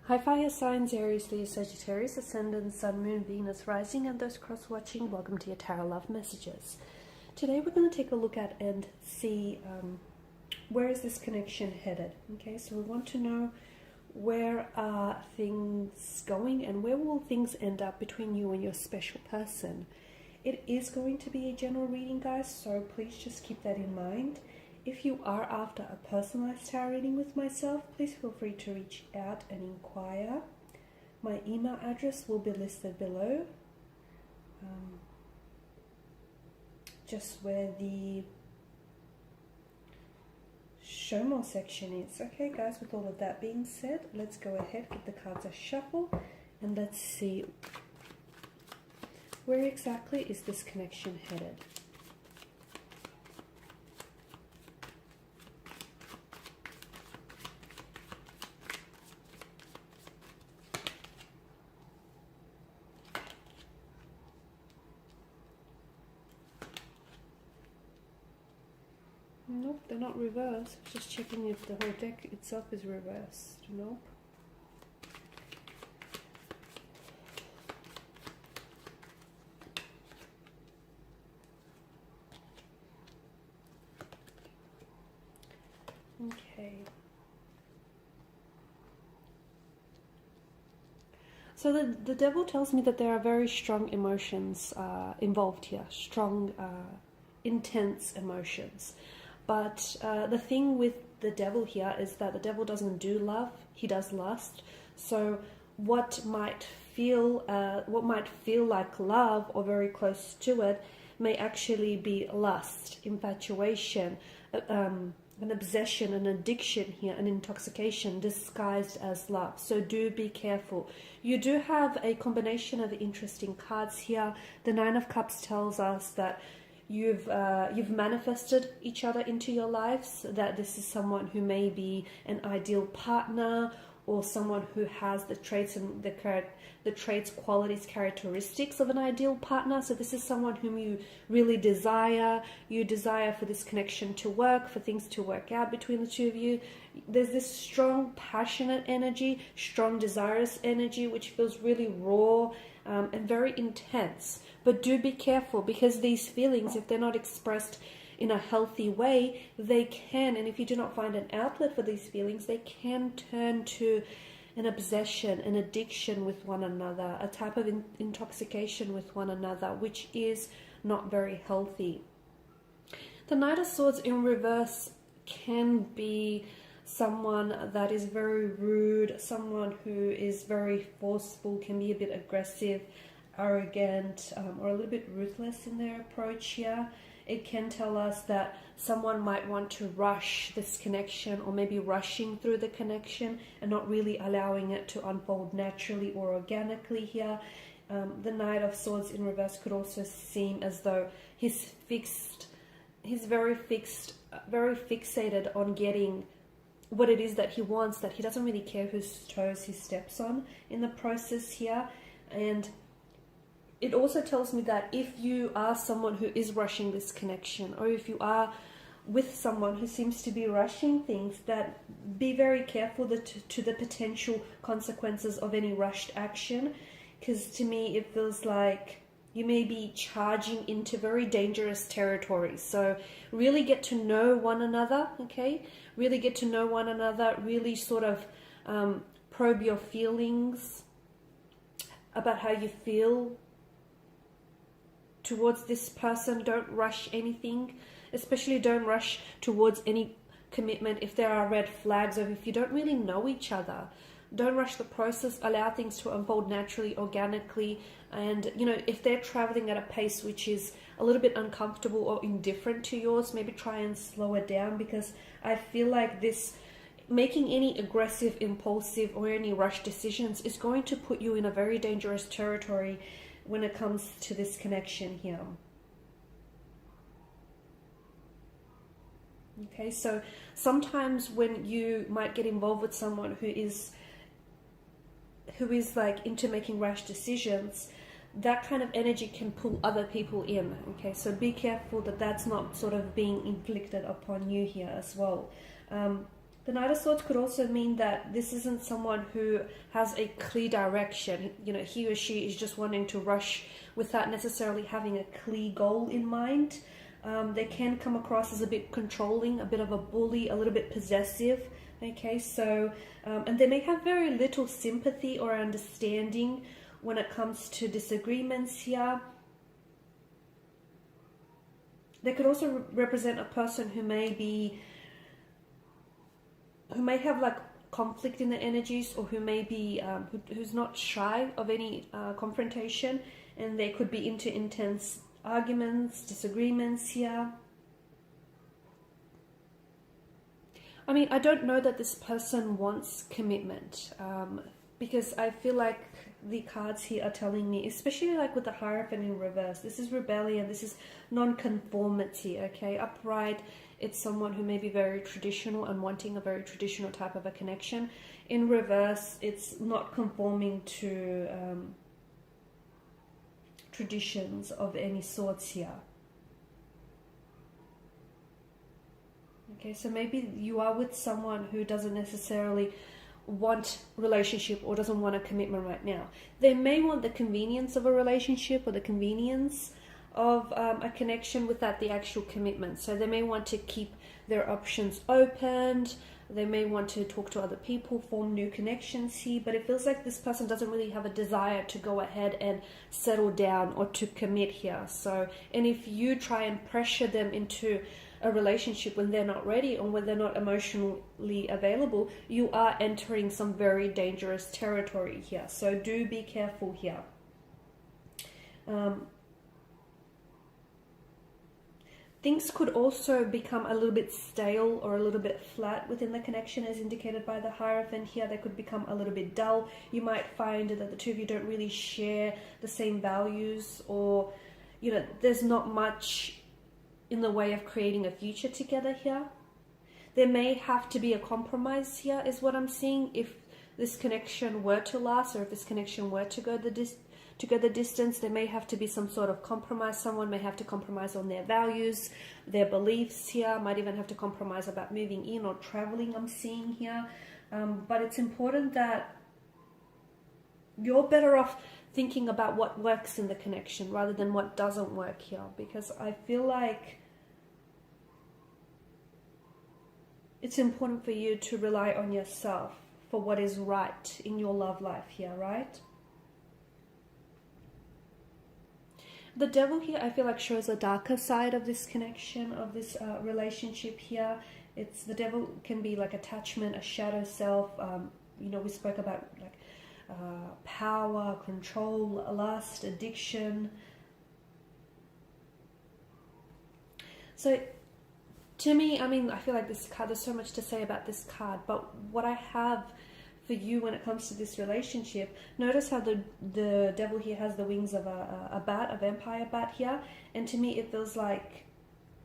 Hi fire signs, Aries, Leo, Sagittarius, Ascendant, Sun, Moon, Venus, Rising, and those cross-watching, welcome to your Tarot Love Messages. Today we're going to take a look at and see where is this connection headed. Okay, so we want to know where are things going and where will things end up between you and your special person. It is going to be a general reading, guys, so please just keep that in mind. If you are after a personalized tarot reading with myself, please feel free to reach out and inquire. My email address will be listed below, just where the show more section is. Okay guys, with all of that being said, let's go ahead, give the cards a shuffle, and let's see where exactly is this connection headed. Nope, they're not reversed. Just checking if the whole deck itself is reversed. Nope. Okay. So the devil tells me that there are very strong emotions involved here. Strong, intense emotions. But the thing with the devil here is that the devil doesn't do love, he does lust. So what might feel like love or very close to it may actually be lust, infatuation, an obsession, an addiction here, an intoxication disguised as love. So do be careful. You do have a combination of interesting cards here. The Nine of Cups tells us that you've manifested each other into your lives, that this is someone who may be an ideal partner or someone who has the traits and the traits, qualities, characteristics of an ideal partner. So this is someone whom you really desire. You desire for this connection to work, for things to work out between the two of you. There's this strong, passionate energy, strong, desirous energy, which feels really raw and very intense. But do be careful, because these feelings, if they're not expressed in a healthy way, they can, and if you do not find an outlet for these feelings, they can turn to an obsession, an addiction with one another, a type of intoxication with one another, which is not very healthy. The Knight of Swords in reverse can be someone that is very rude, someone who is very forceful, can be a bit aggressive, arrogant, or a little bit ruthless in their approach here. It can tell us that someone might want to rush this connection, or maybe rushing through the connection and not really allowing it to unfold naturally or organically here. The Knight of Swords in reverse could also seem as though he's very fixated on getting what it is that he wants, that he doesn't really care whose toes he steps on in the process here. And it also tells me that if you are someone who is rushing this connection, or if you are with someone who seems to be rushing things, that be very careful to the potential consequences of any rushed action, because to me it feels like you may be charging into very dangerous territory. So really get to know one another, okay? Really get to know one another, really sort of probe your feelings about how you feel towards this person. Don't rush anything, especially don't rush towards any commitment if there are red flags, or if you don't really know each other. Don't rush the process. Allow things to unfold naturally, organically. And you know, if they're traveling at a pace which is a little bit uncomfortable or indifferent to yours, maybe try and slow it down, because I feel like this making any aggressive, impulsive, or any rush decisions is going to put you in a very dangerous territory when it comes to this connection here. Okay, so sometimes when you might get involved with someone who is like into making rash decisions, that kind of energy can pull other people in. Okay, so be careful that that's not sort of being inflicted upon you here as well. The The Knight of Swords could also mean that this isn't someone who has a clear direction. You know, he or she is just wanting to rush without necessarily having a clear goal in mind. They can come across as a bit controlling, a bit of a bully, a little bit possessive. Okay, so, and they may have very little sympathy or understanding when it comes to disagreements here. They could also represent a person who may have like conflict in the energies, or who may be who's not shy of any confrontation, and they could be into intense arguments, disagreements here. I mean, I don't know that this person wants commitment, because I feel like the cards here are telling me, especially like with the Hierophant in reverse, this is rebellion, this is non-conformity, okay? Upright, it's someone who may be very traditional and wanting a very traditional type of a connection. In reverse, it's not conforming to traditions of any sorts here. Okay, so maybe you are with someone who doesn't necessarily want relationship or doesn't want a commitment right now. They may want the convenience of a relationship or the convenience of a connection without the actual commitment. So they may want to keep their options opened. They may want to talk to other people, form new connections here, but it feels like this person doesn't really have a desire to go ahead and settle down or to commit here. So, and if you try and pressure them into a relationship when they're not ready or when they're not emotionally available, you are entering some very dangerous territory here. So do be careful here. Things could also become a little bit stale or a little bit flat within the connection, as indicated by the Hierophant here. They could become a little bit dull. You might find that the two of you don't really share the same values, or, you know, there's not much in the way of creating a future together here. There may have to be a compromise here, is what I'm seeing, if this connection were to last, or if this connection were to go the distance. There may have to be some sort of compromise. Someone may have to compromise on their values, their beliefs here, might even have to compromise about moving in or traveling, I'm seeing here. But it's important that you're better off thinking about what works in the connection rather than what doesn't work here, because I feel like it's important for you to rely on yourself for what is right in your love life here, right? The Devil here, I feel like, shows a darker side of this connection, of this relationship here. It's, the Devil can be like attachment, a shadow self. You know, we spoke about like power, control, lust, addiction. So to me, I mean, I feel like this card, there's so much to say about this card, but what I have for you when it comes to this relationship, notice how the Devil here has the wings of a bat, a vampire bat here, and to me it feels like,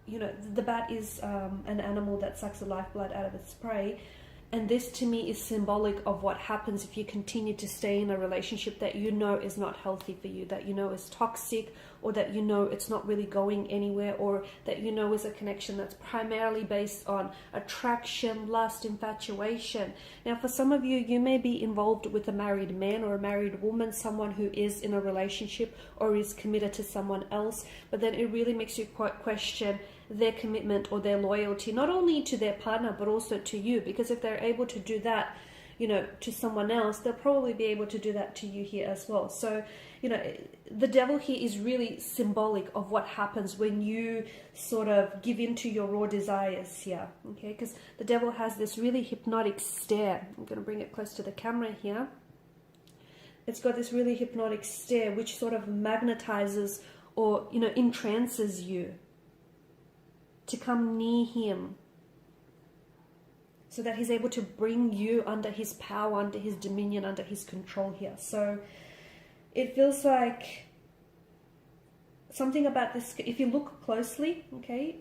you know, the bat is an animal that sucks the lifeblood out of its prey, and this to me is symbolic of what happens if you continue to stay in a relationship that you know is not healthy for you, that you know is toxic, or that you know it's not really going anywhere, or that you know is a connection that's primarily based on attraction, lust, infatuation. Now for some of you, you may be involved with a married man or a married woman, someone who is in a relationship or is committed to someone else, but then it really makes you question their commitment or their loyalty, not only to their partner but also to you, because if they're able to do that, you know, to someone else, they'll probably be able to do that to you here as well. So, you know, the Devil here is really symbolic of what happens when you sort of give in to your raw desires here, okay? Because the Devil has this really hypnotic stare. I'm going to bring it close to the camera here. It's got this really hypnotic stare which sort of magnetizes or, you know, entrances you to come near him, so that he's able to bring you under his power, under his dominion, under his control here. So it feels like something about this, if you look closely, okay,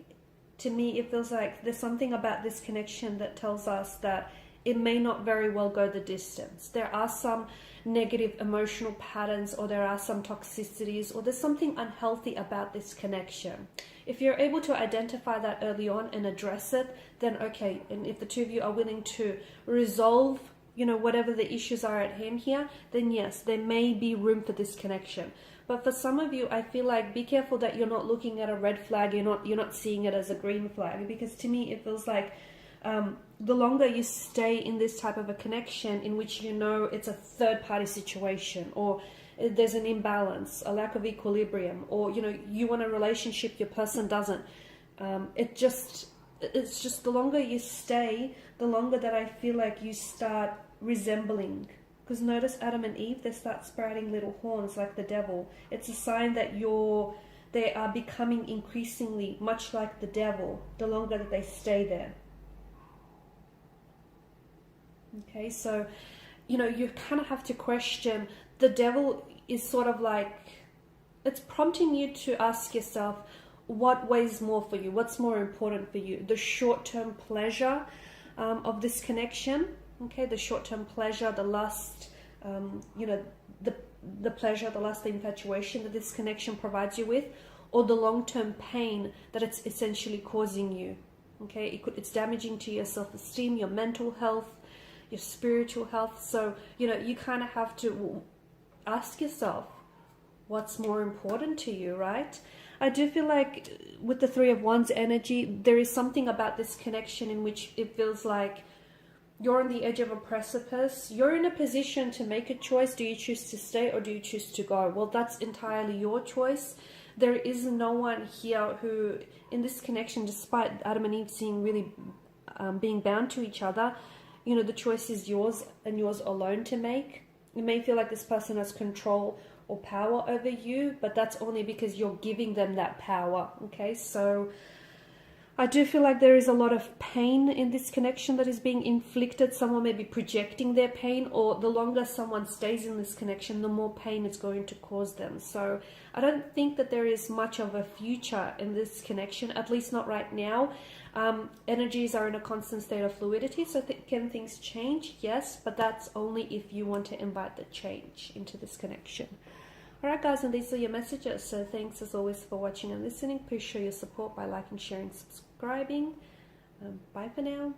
to me it feels like there's something about this connection that tells us that it may not very well go the distance. There are some negative emotional patterns, or there are some toxicities, or there's something unhealthy about this connection. If you're able to identify that early on and address it, then okay. And if the two of you are willing to resolve, you know, whatever the issues are at hand here, then yes, there may be room for this connection. But for some of you, I feel like be careful that you're not looking at a red flag, you're not seeing it as a green flag, because to me it feels like the longer you stay in this type of a connection in which you know it's a third-party situation, or there's an imbalance, a lack of equilibrium, or you know you want a relationship, your person doesn't. It's just the longer you stay, the longer that I feel like you start resembling. Because notice Adam and Eve, they start sprouting little horns like the devil. It's a sign that they are becoming increasingly much like the devil the longer that they stay there. Okay, so, you know, you kind of have to question, the devil is sort of like, it's prompting you to ask yourself, what weighs more for you? What's more important for you? The short-term pleasure of this connection, okay, the short-term pleasure, the lust, you know, the pleasure, the lust, the infatuation that this connection provides you with, or the long-term pain that it's essentially causing you, okay? It's damaging to your self-esteem, your mental health, your spiritual health. So, you know, you kind of have to ask yourself, what's more important to you, right? I do feel like with the Three of Wands energy, there is something about this connection in which it feels like you're on the edge of a precipice. You're in a position to make a choice. Do you choose to stay or do you choose to go? Well, that's entirely your choice. There is no one here who, in this connection, despite Adam and Eve seeing really being bound to each other, you know, the choice is yours and yours alone to make. You may feel like this person has control or power over you, but that's only because you're giving them that power, okay? So I do feel like there is a lot of pain in this connection that is being inflicted. Someone may be projecting their pain, or the longer someone stays in this connection, the more pain it's going to cause them. So I don't think that there is much of a future in this connection, at least not right now. Energies are in a constant state of fluidity, so can things change? Yes, but that's only if you want to invite the change into this connection. Alright guys, and these are your messages. So thanks as always for watching and listening. Please show your support by liking, sharing, subscribing. Bye for now.